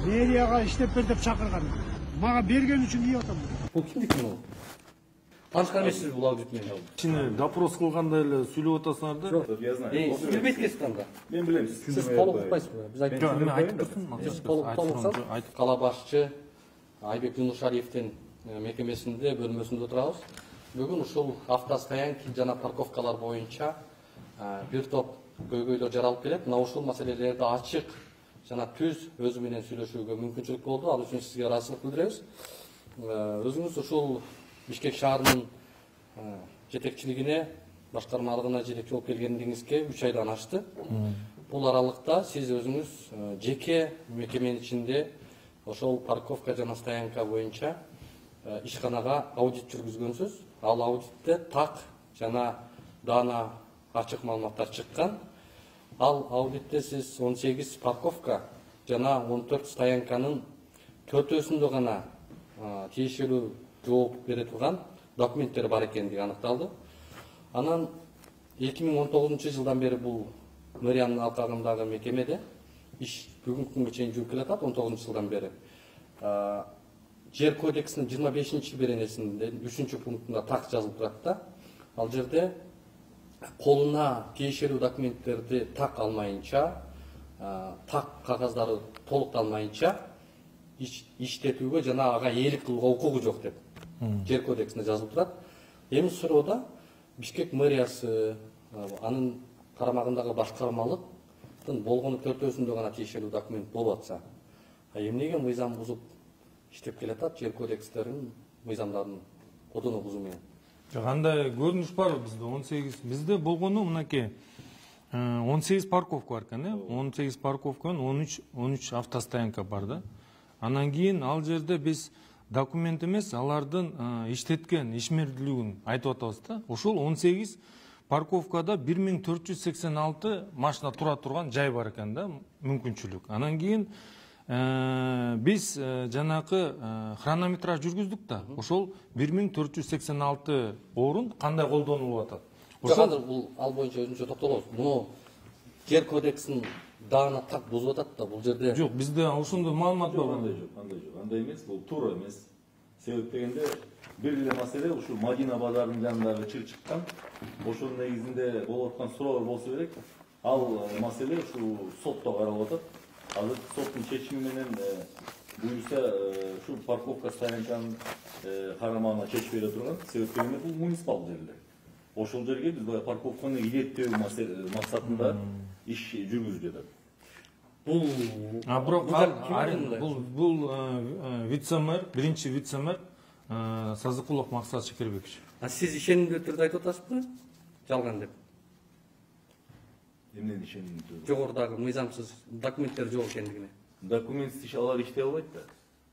Мэрияга иштеп бер деп чакырган. Мага берген үчүн ийип атам. Бул кимдики бул? Танышкан эмессиз бул аудит менен? Кичине допрос кылганда эле сүйлөп атасыңар да. Жоқ, я знаю. Сиз билбейт экенсиз анда. Мен билем. Сиз толук укпайсызбы? Биз Айтып турсун. Биз толук кала башчы Айбек Юнушариевдин мекемесинде бөлмөсүндө турабыз. Бүгүн ушул автостоянки жана парковкалар боюнча бир топ көйгөйлөр жаралып келет. Мына ушул маселелерди ачык жана түз өзү менен сүйлөшүүгө мүмкүнчүлүк болду. Ал үчүн сизге ыраазычылык билдиребиз. Өзүңүз ушул Бишкек шаарынын жетекчилигине, башкармалыгына жетекчи болуп келгениңизге 3 айдан ашты. Бул аралыкта сиз өзүңүз жеке мекеменин ичинде ошол парковка жана стоянка боюнча ишканага аудит жүргүзгөнсүз. Ал аудитте так жана даана ачык маалыматтар чыккан. Ал аудитте сиз 18 парковка жана 14 стоянканын 4-өсүндө гана тиешелүү жооп бере турган документтер бар экендиги аныкталды. Анан 2019 жылдан бери бул мэриянын алкагындагы мекемеде иш бүгүнкү күнгө чейин жүрүп келатат. 19 жылдан бери жер кодексинин 25 беренесинде 3 пунктунда так жазылып турат да. Ал жерде колуна тиешелүү документтерди так алмайынча, так кагаздары толукталмайынча иштетүүгө жана ага ээлик кылууга укугу жок деп жер кодексинде жазылып турат. Эми суроодо Бишкек мэриясы анын карамагындагы башкармалыктын болгону 4-өсүндө гана тиешелүү документ болуп атса, эмнеге мыйзам бузуп иштеп келатат, жер кодекстерин, мыйзамдардын кодуну бузуу менен? Кандай көрүнүш бар бизде 18. Бизде болгону мынакей 18 парковка бар экен, 18 парковканын 13 автостоянка бар да. Анан кийин ал жерде биз документ эмес, алардын иштеткен ишмердүүлүгүн айтып атабыз да. Ошол 18 парковкада 1486 машина тура турган жай бар экен да, мүмкүнчүлүк. Анан кийин биз жанакы хронометраж жүргүздүк да. Ошол 1486 орун кандай колдонулуп атат? Ошол бул ал боюнча өзүнчө токтолобуз. Муну жер кодексин даана так бузуп атат да бул жерде. Жок, бизде ошондой маалымат бар. Андай эмес, бул туура эмес. Себеп дегенде бир эле маселе ушул Мадина базарынын жанындагы чыккан, ошол негизинде болуп аткан суроолор болсо керек. Ал маселе ушул сотто каралып атат. Азыр соттун чечими менен буюрса ушул парковка стоянканын карамагына чечип бере турган. Себеп дегенде бул муниципалдык жерлер. Ошол жерге биз баягы парковканы илеттөө максатында иш жүргүзүп жатат. Бул вице-мэр, биринчи вице-мэр Сазыкулов Максат Шекербекович. Сиз ишенимдүү түрдө айтып атасызбы? Жалган деп. Эмнени ишенимдүү түрдө? Жогорудагы мыйзамсыз документтер жок экендигине. Документсиз алар иштей албайт да.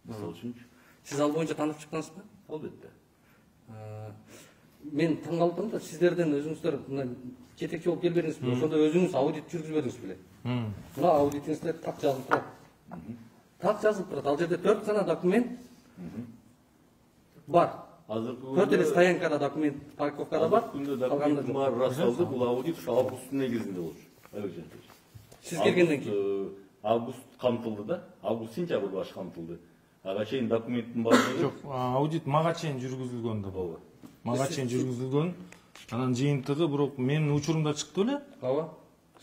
Мисалы үчүн. Сиз ал боюнча танып чыккансызбы? Албетте. Мен таң калдым да, сиздерден өзүңүздөр жетекчи болуп келбедиңизби? Ошондо өзүңүз аудит жүргүзбөдүңүз беле? Мына аудитиңизде так жазылып турат. Так жазылып турат. Ал жерде 4 гана документ бар. Азыркы 4 эле стоянкада документ, парковкада бар. Калганда бар расалды, бул аудит ушу августтун негизинде болчу. Сиз келгенден кийин август камтылды да, август-сентябрь баш камтылды. Ага чейин документтин баардыгы Жок, аудит мага чейин жүргүзүлгөн да. Мага чейин жүргүзүлгөн. Анан жыйынтыгы бирок менин учурумда чыкты беле? Ооба.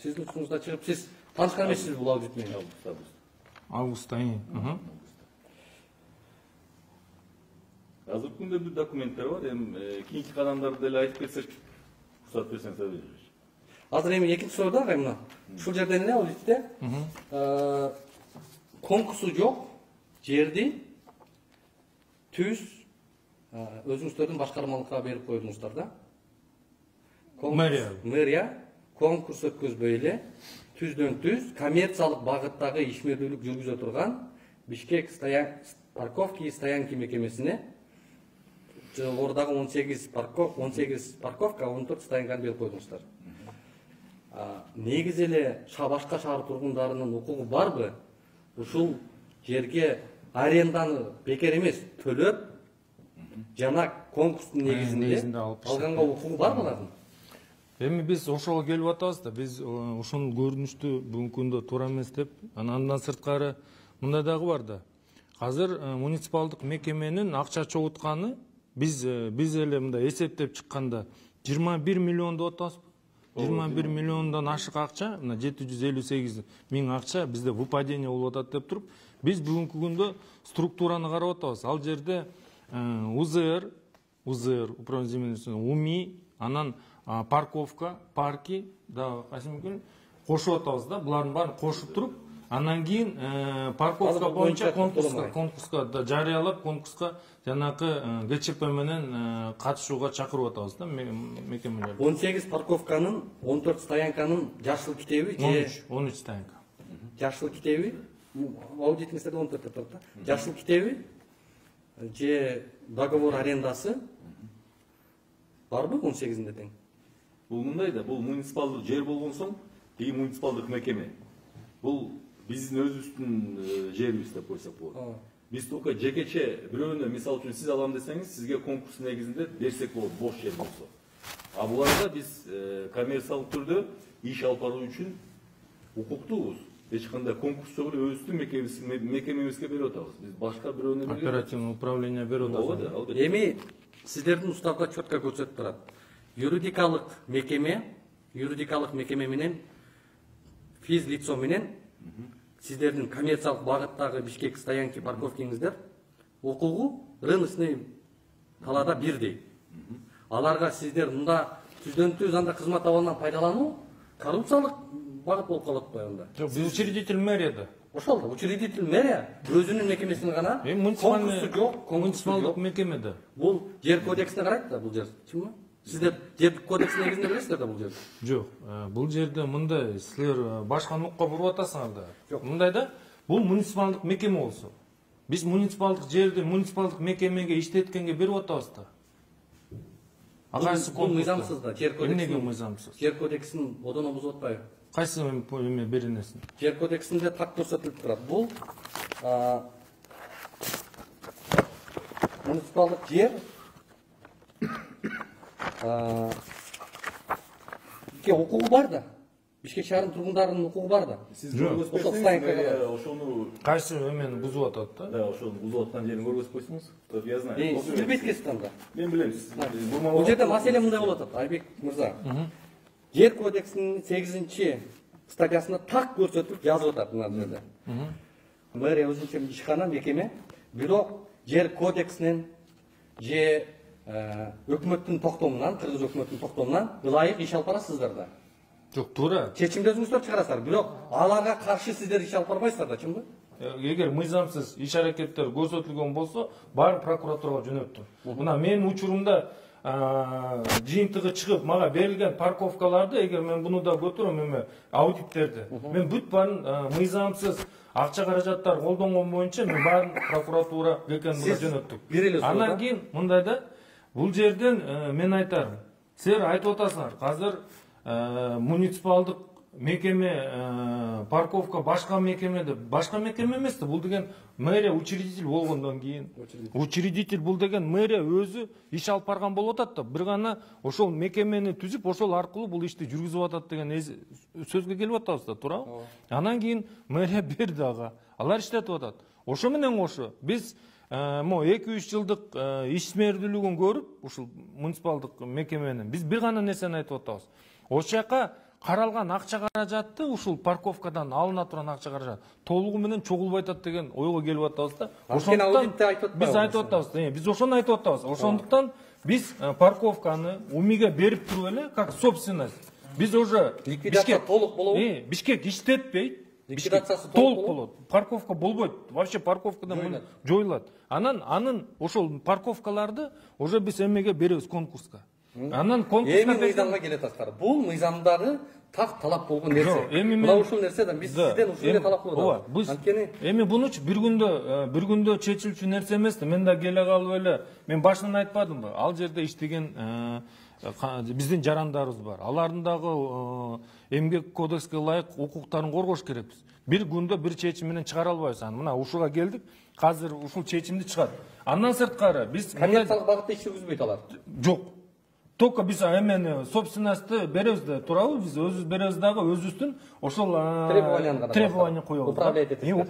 Сиздин учуруңузда чыгып, сиз танышкан эмессиз бул аудит менен? Август айы. Азыркы күндө бир документтер бар, эми кийинки кадамдарды деле айтып кетсек, уруксат берсеңиз алып. Азыр эми экинчи суроо да, мына. Ушул жерден эле аудитте конкурсу жок жерди түз өзүңүздөрдүн башкармалыкка берип койдуңуздар да. Мэрия конкурс өткөзбөй эле түздөн түз коммерциялык багыттагы ишмердүүлүк жүргүзө турган Бишкек парковки и стоянки мекемесине жогорудагы 18 парковка, 14 стоянканы берип койдуңуздар. Негизи эле башка шаар тургундарынын укугу барбы? Ушул жерге аренданы бекер эмес төлөп жана конкурстун негизинде алганга укугу барбы алардын? Эми биз ошого келип атабыз да, биз ошол көрүнүштү бүгүнкү күндө туура эмес деп, андан сырткары мындай дагы бар да. Азыр муниципалдык мекеменин акча чогултканы биз эле мындай эсептеп чыкканда 21 миллион деп атабызбы? 21 миллиондан ашык акча, мына 758 миң акча бизде выпадение болуп атат деп туруп, биз бүгүнкү күндө структураны карап атабыз. Ал жерде УЗР, управление земельных, УМИ, анан парковка, парки, да, кошуп атабыз да, булардын баарын кошуп туруп, анан кийин парковка боюнча конкурска жарыялап, конкурска жанакы ГЧП менен катышууга чакырып атабыз да мекемелерди. 18 парковканын, 14 стоянканын жашыл китеби же 13 стоянка. жашыл китеби, аудитиңизде 14 деп турат да. Жашыл китеби же договор арендасы барбы 18-inde тең? Бул мындай да, бул муниципалдык жер болгон соң, тиги муниципалдык мекеме. Бул биздин өзүбүздүн жерибиз деп койсок болот. Биз только жекече бирөөнө, мисалы үчүн сиз алам десеңиз, сизге конкурс негизинде берсек болот, бош жер болсо. А буларда биз коммерциялык түрдө иш алып баруу үчүн укуктуубуз. Эч кандай конкурс жок эле өзүбүздүн мекемебизге берип атабыз. Биз башка бирөөнө Оперативный управление берип атабыз. Эми сиздердин уставда четко көрсөтүп турат. Юридикалык мекеме менен физ лицо менен сиздердин коммерциялык багыттагы Бишкек стоянки парковкиңиздер укугу рыночный талаада бирдей. Аларга сиздер мында түздөн-түз анда кызмат абалынан пайдалануу коррупциялык багыт болуп калат го анда. Жок, биз учредитель мэрияда. Ошол да, учредитель мэрия өзүнүн мекемесин гана, конкурсу жок, муниципалдык мекемеде. Бул жер кодексине карайт да бул жер. Чынбы? Сиздер жер кодекси негизинде билесиздер да бул жерди? Жок, бул жерде мындай силер башка нукка буруп атасыңар да. Жок. Мындай да, бул муниципалдык мекеме болсо. Биз муниципалдык жерди муниципалдык мекемеге иштеткенге берип атабыз да. Агайсы Бул мыйзамсыз да, жер кодексин. Эмнеге мыйзамсыз? Жер кодексин одоно бузуп атпайбы? Кайсы эме беренесин? Жер кодексинде так көрсөтүлүп турат. Бул муниципалдык жер укугу бар да. Бишкек шаарынын тургундарынын укугу бар да. Сиз көргөзүп ошону Кайсы эмени бузуп атат да? да, ошону бузуп аткан жерин көргөзүп койсоңуз. Я знаю. Сиз билбейт экенсиз анда. Мен билем. Бул жерде маселе мындай болуп атат, Айбек мырза. Жер кодексинин 8-статьясында так көрсөтүлүп жазып атат мына жерде. Мэрия өзүнчө ишкана мекеме, бирок жер кодексинен же өкмөттүн токтомунан, Кыргыз өкмөттүн токтомунан ылайык иш алып барасыздар да. Жок, туура. Чечимди өзүңүздөр чыгарасыздар, бирок аларга каршы сиздер иш алып барбайсыздар да, чынбы? Эгер мыйзамсыз иш аракеттер көрсөтүлгөн болсо, баарын прокуратурага жөнөттүм. Мына менин учурумда жыйынтыгы чыгып мага берилген парковкаларды, эгер мен буну да көтөрөм эме аудиттерди, мен бүт баарын мыйзамсыз акча каражаттар колдонгон боюнча мен баарын прокуратура ГКНга жөнөттүк. Андан кийин мындай да, бул жерден мен айтарым, силер айтып атасыңар, азыр муниципалдык мекеме парковка башка мекемеде, башка мекеме эмес да, бул деген мэрия учредитель болгондон кийин. Учредитель бул деген мэрия өзү иш алып барган болуп атат да, бир гана ошол мекемени түзүп, ошол аркылуу бул ишти жүргүзүп атат деген сөзгө келип атабыз да, туурабы? Анан кийин мэрия берди ага. Алар иштетип атат. Ошо менен кошо биз 2-3 жылдык ишмердүүлүгүн көрүп, ушул муниципалдык мекеменин биз бир гана нерсени айтып атабыз. Ошол жака каралган акча каражатты ушул парковкадан алына турган акча каражат толугу менен чогулбай атат деген ойго келип атабыз да. Ошондуктан биз айтып атабыз, биз ошону айтып атабыз. Ошондуктан биз парковканы УМИге берип туруп эле как собственность. Биз уже ликвидация толук болобу? Бишкек иштетпейт. Ликвидациясы толук болот. Парковка болбойт. Вообще парковкадан жоюлат. Анан ошол парковкаларды уже биз эмеге беребиз, конкурска. Анан конкурска эми мыйзамга келет аскар. Бул мыйзамдагы так талап болгон нерсе. Мына ушул нерседен биз сизден ушул эле талап кылып атабыз. Анткени эми бунучу бир күндө чечилчү нерсе эмес да. Мен да келе калып эле, мен башынан айтпадымбы? Ал жерде иштеген биздин жарандарыбыз бар. Алардын дагы эмгек кодекске ылайык укуктарын коргош керекпиз. Бир күндө бир чечим менен чыгара албайбыз аны. Мына ушуга келдик. Азыр ушул чечимди чыгат. Андан сырткары биз коммерциялык багытта иш жүргүзбөйт алар. Жок. только биз эмени собственностьты беребиз да, туурабы? Биз өзүбүз беребиз дагы өзүбүздүн ошол требование коебуз. Управлять этим.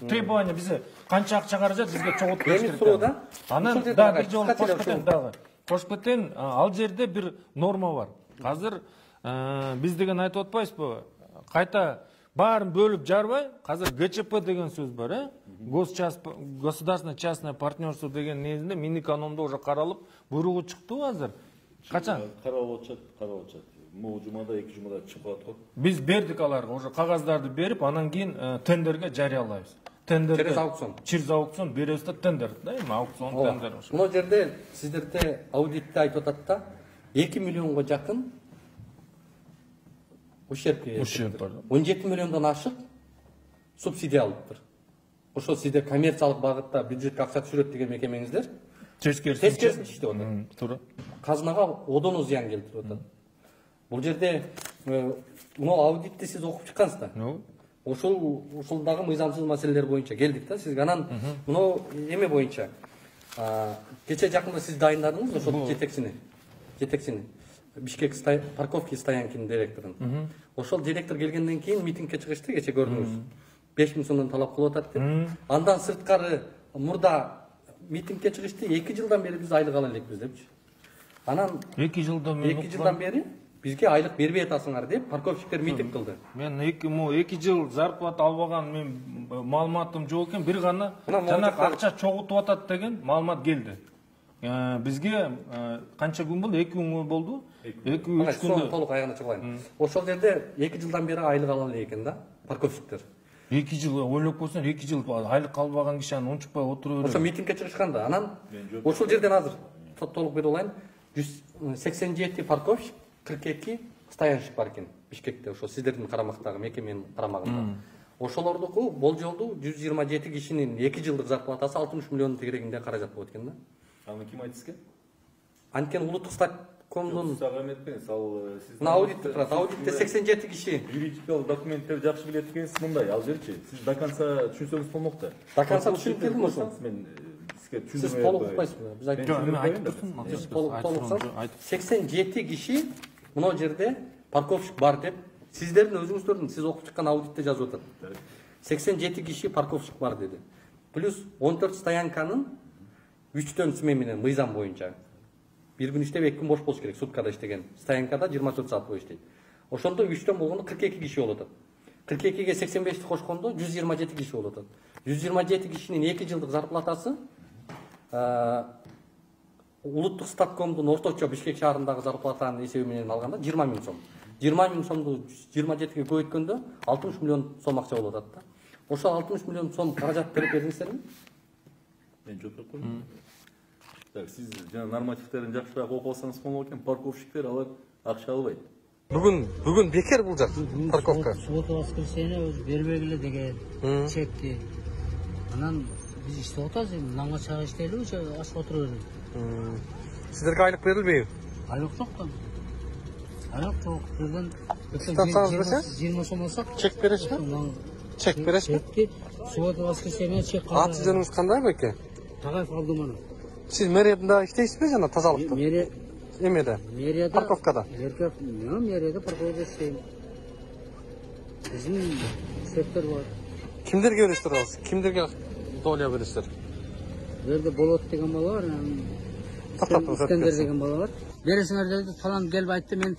Требование бизе канча акча каражат бизге чогултуп бериш керек. Эми суроо да. Анан да бир жолу кошуп кетейин, ал жерде бир норма бар. Азыр биз деген айтып атпайбызбы? Кайта баарын бөлүп жарбай, азыр ГЧП деген сөз бар, государственное частное партнерство деген негизинде Минэкономдо уже каралып, буйругу чыктыбы азыр? Качан? Каралып атышат. Могу жумада, 2 жумада чыгып калат го. Биз бердик аларга, уже кагаздарды берип, анан кийин тендерге жарыялайбыз. Через аукцион. Через аукцион беребиз да тендер, да, эми аукцион тендер. Мына жерде сиздерде аудитте айтып атат да, 2 миллионго жакын ущерб бар. 17 миллиондон ашык субсидия алыптыр. Ошол сиздер коммерциялык багытта бюджетке акча түшүрөт деген мекемеңиздер тескерисинче иштеп атат. Туура. Казынага одону зыян келтирип атат. Бул жерде мына аудитти сиз окуп чыккансыз да. Ошол дагы мыйзамсыз маселелер боюнча келдик да сизге. Анан мына эме боюнча кече жакында сиз дайындадыңыз ошол жетекчини. Бишкек парковки стоянкинин директорун. Ошол директор келгенден кийин митингге чыгышты, кече көрдүңүз. 5000 сомдон талап кылып атат деп. Андан сырткары мурда митингге чыгышты, 2 жылдан бери биз айлык ала элекпиз депчи. Анан 2 жылдан бери бизге айлык бербей атасыңар деп парковщиктер митинг кылды. Мен 2 жыл зарплата албаган мен маалыматым жок экен, бир гана жанагы акча чогултуп атат деген маалымат келди. Бизге канча күн болду? 2 күн болду. 2-3 күндө толук аягына чыгылайын. Ошол жерде 2 жылдан бери айлык ала элек экен да парковщиктер. 2 жыл ойлоп көрсөң, 2 жыл айлык албаган киши аны унчукпай отура берет. Ошо митингге чыгышканда, анан ошол жерден азыр толук берип алайын. 187 парковщик, 42 стоянщик бар экен Бишкекте, ошо сиздердин карамактагы мекеменин карамагында. Ошолордуку болжолду 127 кишинин 2 жылдык зарплатасы 60 миллион тегерегинде каражат болот экен да. Аны ким айтты сизге? Анткени улуттук статкомдун Сага эметпеңиз, ал сиз аудитте турат. Аудитте 87 киши. Юридикалык документтерди жакшы билет экенсиз мындай. Ал жерчи сиз до конца түшүнсөңүз болмок да. До конца түшүнүп келдим ошо. Мен сизге түшүндүрөм. Сиз толук укпайсызбы? Биз айтып турсун. 87 киши мына жерде парковщик бар деп сиздердин өзүңүздөрдүн сиз окуп чыккан аудитте жазып атат. 87 киши парковщик бар деди. Плюс 14 стоянканын 3төн сме менен мыйзам боюнча. Bir gün иштеп 2 күн бош болуш керек, суткада иштеген. Стоянкада 24 саат бою иштейт. Ошондо 3төн болгондо 42 киши болот. 42ге 85ти кошкондо 127 киши болот. 127 кишинин 2 жылдык зарплатасы улуттук статкомдун орточо Бишкек шаарындагы зарплатанын эсеби менен алганда 20 000 сом. 20 000 сомду 27ге көбөйткөндө 60 миллион сом акча болот да. Ошол 60 миллион сом каражат берип бердиңиздерби? Мен жооп берип койдум. Так, сиз жана нормативтерин жакшыраак окуп алсаңыз болот экен. Парковщиктер алар акча албайт. Бүгүн бекер бул жак парковка. Суббота воскресенье өзү бербегиле деген чекти. Анан биз иштеп атабыз, наңга чыга иштейли, ашып отура берели. Сиздерге айлык берилбейби? Айлык жок да. Айлык жок. Бирден Статсаңыз берсе? 20 сом алсак, Чек бересизби? Чек бересизби? чекти суббота воскресенье чек калды. Аты жөнүңүз кандай беке? Тагаев Алдыман. Сиз мэрияда иштейсизби жана тазалыкта? Эмеде? Мэрияда. Парковкада? Мэрияда парковкада иштейм. Биздин сектор бар. Кимдерге бересиздер ал? Кимдерге доля бересиздер? Бу жерде болот деген бала бар, Искендер деген бала бар. Бересиңер деди, фалан келип айтты, мен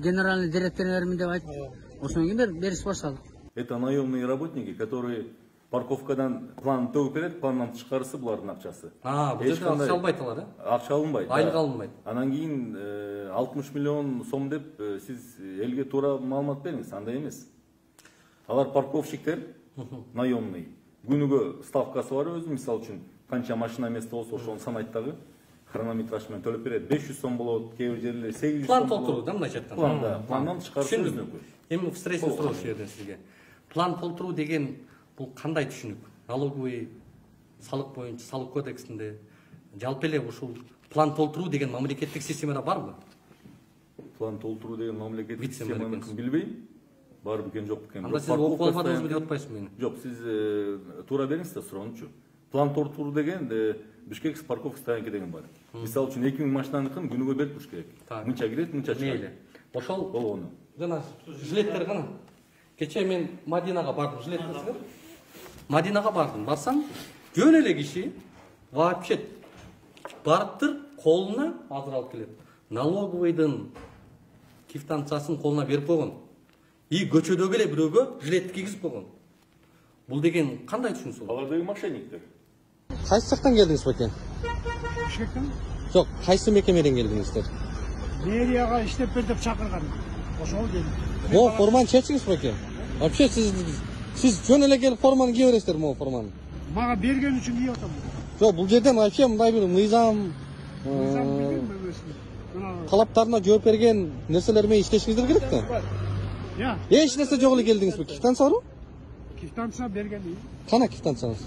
генеральный директоруңермин деп айтты. Ошондон кийин беришип баштадык. Это наемные работники, которые парковкадан план төгүп берет, пландан тышкарысы булардын акчасы. Бул жерде акча албайт алар, Акча алынбайт. Айлык алынбайт. Анан кийин 60 миллион сом деп сиз элге туура маалымат бериңиз, андай эмес. Алар парковщиктер наемный. Күнүгө ставкасы бар өзү, мисалы үчүн канча машина место болсо ошону санайт дагы. Хронометраж менен төлөп берет. 500 сом болот, кээ бир жерлер 800 сом. План толтуруу да мындайча айтканда. Пландан тышкарысы өзүнөкү. Эми встречный суроо ушул жерден сизге. План толтуруу деген бул кандай түшүнүк? Налоговый салык боюнча, салык кодексинде жалпы эле ушул план толтуруу деген мамлекеттик системада барбы? План толтуруу деген мамлекеттик системаны билбейм. Бар бекен жок бекен. Анда сиз окуп албадыңызбы деп атпайсызбы мени? Жок, сиз туура бериңиз да суроонучу. план толтуруу деген Бишкек парковка стоянка деген бар. Мисалы үчүн 2000 машинаныкын күнүгө берип туруш керек. Мынча кирет, мынча чыгат. Мейли. Ошол болгону. жана жилеттер гана. Кече мен Мадинага бардым, жилеттерсиңер. Мадинага бардым. Барсам, жөн эле киши вообще барыптыр, колуна азыр алып келет. Налоговыйдын квитанциясын колуна берип койгон. И көчөдөгү эле бирөөгө жилетти кийгизип койгон. Бул деген кандай түшүнүш болот? Алар деген мошенниктер. Кайсы жактан келдиңиз бекен? Бишкектен Жок, кайсы мекемеден келдиңиздер? мэрияга иштеп бер деп чакырган. Ошол келди. Могу форманы чечиңиз бекен. Вообще сиз жөн эле келип форманы кие бересиздер могу форманы. Мага берген үчүн кийип атам. Жок, бул жерден вообще мындай бир мыйзам талаптарына жооп берген нерселер менен иштешиңиздер керек да. Я, Эч нерсе жок эле келдиңизби? Квитанция барбы? квитанция берген. Кана квитанцияңыз?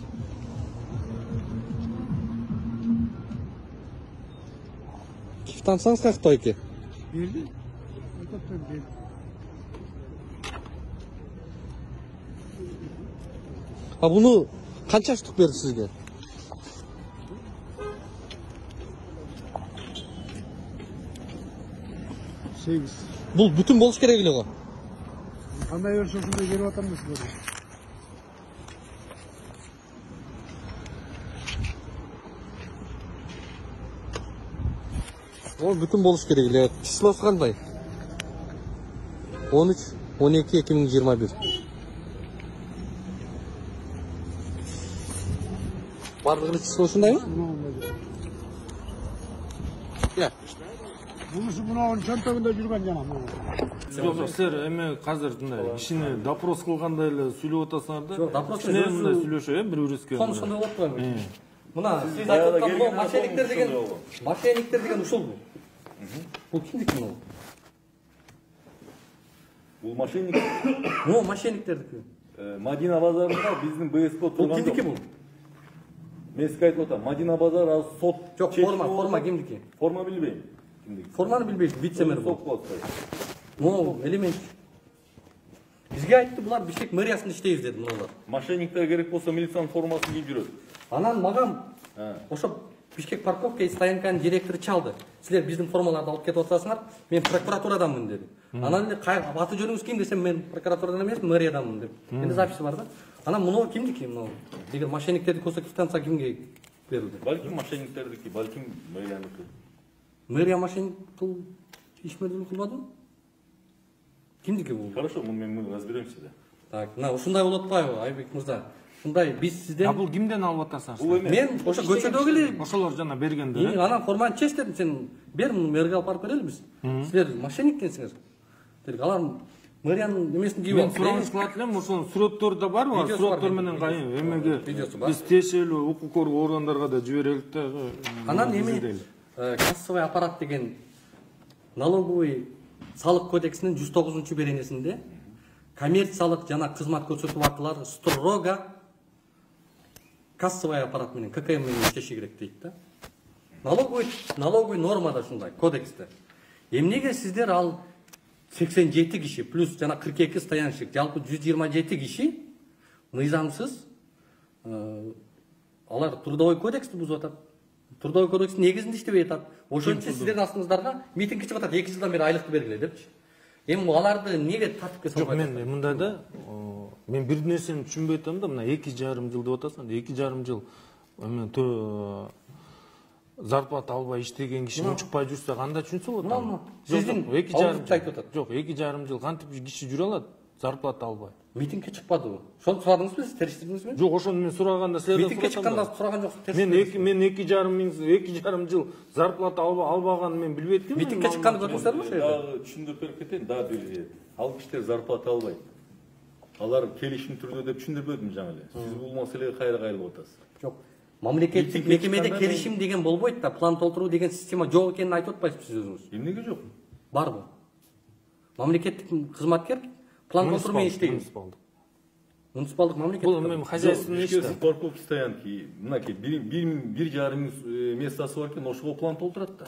Квитанцияңыз каякта экен? Берди. Өтөптөн берди. А буну канча штук берди сизге? Сегиз. Бул бүтүн болуш керек эле го. Кандай берсе ошондой берип атамыз. Ол бүтүн болуш керек эле. Числосу кандай? 13-12-2021. Бардыгы число ушундайбы? Я. Бунусу мынауын чөнтөгүндө жүргөн жана. Жок, силер эме азыр мындай кишини допрос кылгандай эле сүйлөп атасыңар да. Жок, допрос кичине мындай сүйлөшөй, бири-бирибизге. Сон ошондой болуп коебу. Мына сиз айтып аткан бул мошенниктер деген ушул бул. Бул кимдики бул? Бул мошенник. Бул мошенниктердики. Мадина базарында биздин БСП Бул турган. кимдики бул? Мен сизге айтып атам, Мадина базары азыр сот. Жок, форма кимдики? Форма билбейм. Кимдики? Форманы билбейсиз, вице-мэр бул. Сот болот. Могу элемент. Бизге айтты, булар Бишкек мэриясында иштейбиз деди мунулар. Мошенниктер керек болсо милициянын формасын кийип жүрөт. Анан магам ошо Бишкек парковка и стоянканын директору чалды. Силер биздин формаларды алып кетип атасыңар, мен прокуратураданмын деди. Анан эле аты жөнүңүз ким десем, мен прокуратурадан эмесмин, мэрияданмын деп. Менде записи бар да. Анан муну кимдики муну? Эгер мошенниктердики болсо квитанция кимге берилди? Балким мошенниктердики, балким мэрияныкы. Мэрия мошенник бул ишмердүүлүк кылбадыбы? Кимдики бул? Хорошо, мы разберемся да. Так, мына ушундай болуп атпайбы, Айбек мырза? Ушундай биз А сизден бул кимден алып атасыңар? мен ошо көчөдөгү эле Ошолор жана бергендер. анан форманы чеч дедим, сен бер муну мэрге алып барып берели биз. Силер мошенник экенсиңер. Дедик, алар мэриянын немесин кийип Мен алып. сураныш кылат элем, ошонун сүрөттөрү да барбы? Видеосу бар, Сүрөттөр менен эмеге видеосу бар. биз тиешелүү укук коргоо органдарга да жиберелик да. Анан эми кассовый аппарат деген налоговый салык кодексинин 109-беренесинде коммерциялык жана кызмат көрсөтүү акылары строго кассовый аппарат менен ККМ менен иштеши керек дейт да. Налоговый нормада ушундай кодексте. Эмнеге сиздер ал 87 киши плюс жана 42 стоянщик, жалпы 127 киши мыйзамсыз алар трудовой кодексти бузуп атат. Трудовой кодекстин негизинде иштебей атат. Ошон үчүн сиздердин астыңыздарга митинг чыгып атат, 2 жылдан бери айлыкты бергиле депчи. Эми аларды неге тартипке Жок, салбайт? мен мындай да, мен бир нерсени түшүнбөй атам да, мына 2,5 жыл деп атасың, 2,5 жыл эме зарплата албай иштеген киши учукпай жүрсө кандай түшүнсө болот? Сиздин аудитчу айтып атат. Жок, 2,5 жыл кантип киши жүрө алат зарплата албай? Митингге чыкпадыбы? Ошону сурадыңызбы, сиз териштирдиңизби? Жок, ошону мен сураганда силерден Митингге чыкканда сураган жоксуз. Мен 2,5 жыл зарплата албаганын мен билбейт экенмин. Митингге чыкканды көрдүңүздөрбү ошо жерде? Дагы түшүндүрүп берип кетейин, дагы бир ал кишилер зарплата албайт. Алар келишим түрдө деп түшүндүрбөдүм жаңы эле. Сиз бул маселеге кайра кайрылып атасыз. Жок. Мамлекеттик мекемеде келишим деген болбойт да, план толтуруу деген система жок экенин айтып атпайсызбы сиз өзүңүз? Эмнеге жок? Барбы? Мамлекеттик кызматкер план толтуруу менен иштейт. Муниципалдык мамлекет. Бул эми хозяйственный иш да. Парковка стоянки, мынакей 1,5 местасы бар экен, ошого план толтурат да.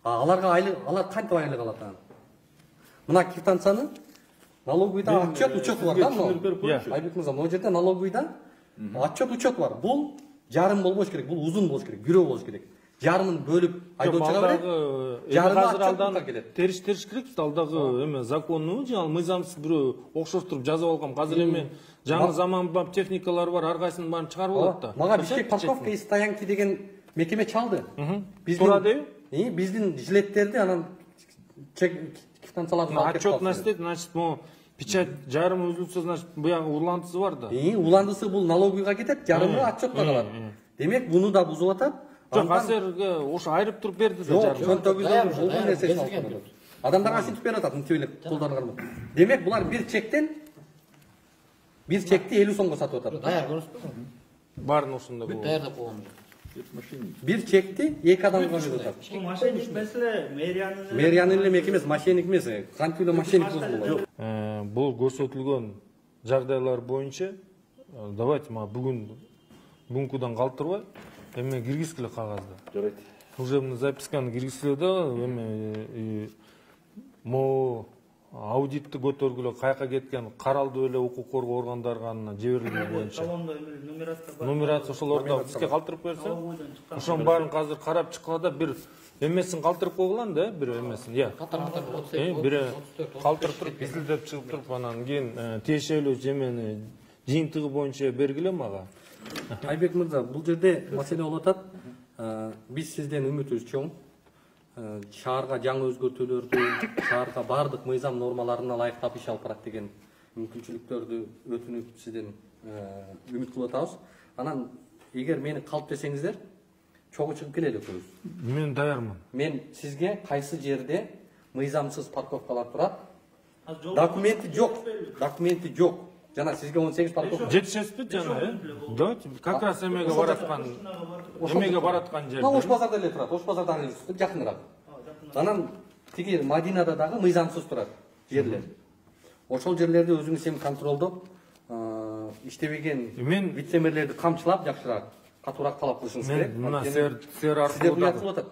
Аларга айлык, алар кантип айлык алат аны? Мына квитанцияны налоговыйда отчет учет бар да, мына. Айбек мырза, могу жерде налоговыйда отчет учет бар. Бул жарым болбош керек, бул узун болуш керек, бирөө болуш керек. Жарымын бөлүп айдоо чыга берет. Жарымы азыр алдан ачып келет. териш керек биз алдагы эме законну жана мыйзамсыз бирөө окшоштуруп жазып алгам. Азыр эми жаңы заманбап техникалар бар, ар кайсынын баарын чыгарып алат да. Мага Бишкек парковка и стоянки деген мекеме чалды. Тура дейби? Биздин жилеттерди анан квитанцияларды алып Отчет настет, значит, mo печать жарымы үзүлсө, значит, буягы уландысы бар да. Уландысы бул налоговыйга кетет, жарымы отчетко калат. Демек, буну да бузуп атат. Жок, азырге ошо айырып туруп берди да жарым. Жок, болгон нерсесин алып берет. Адамдарга антип берип атат, мынтип эле колдорун кармап. Демек, булар бир чекти 50 сомго сатып атат. Даяр көрүнүппү. Баарын ошондой болот. Даярдап койгон. Бир чекти 2 адамга берип атат. Мошенник меселе мэриянын эле мекемеси, мошенник эмес, кантип эле мошенник болот. Бул көрсөтүлгөн жагдайлар боюнча давайте бүгүнкүдөн калтырбай эме киргизгиле кагазды. Жарайт. Служебный записканы киргизгиле да эме мо аудитти көтөргүлө каяка кеткен каралды эле укук коргоо органдарга жиберилгени боюнча. Нумерация ошолорду бизге калтырып берсе, ошонун баарын азыр карап чыкканда бир эмесин калтырып койгулан да, бир эмесин. Бири калтырып туруп, изилдеп чыгып туруп, анан кийин тиешелүү жемени жыйынтыгы боюнча бергиле мага. Айбек мырза, бул жерде маселе болуп атат. Биз сизден үмүтүбүз чоң. Шаарга жаңы өзгөртүүлөрдү, шаарга бардык мыйзам нормаларына ылайыктап иш алып барат деген мүмкүнчүлүктөрдү өтүнүп сизден үмүт кылып атабыз. Анан эгер мени калп десеңиздер, чогуу чыгып келели экөөбүз. Мен даярмын. Мен сизге кайсы жерде мыйзамсыз парковкалар турат? Документи жок. Жана сизге 18 парковка. Жетишесизби жана, Давайте как раз эмеге бараткан жерде. Ош базарда эле турат. Ош базардан жакыныраак. Анан тиги Мадинада дагы мыйзамсыз турат жерлер. Ошол жерлерди өзүңүз эми контролдоп, иштебеген вице-мэрлерди камчылап жакшыраак, катуураак талап кылышыңыз керек. Мен мына сер аркылуу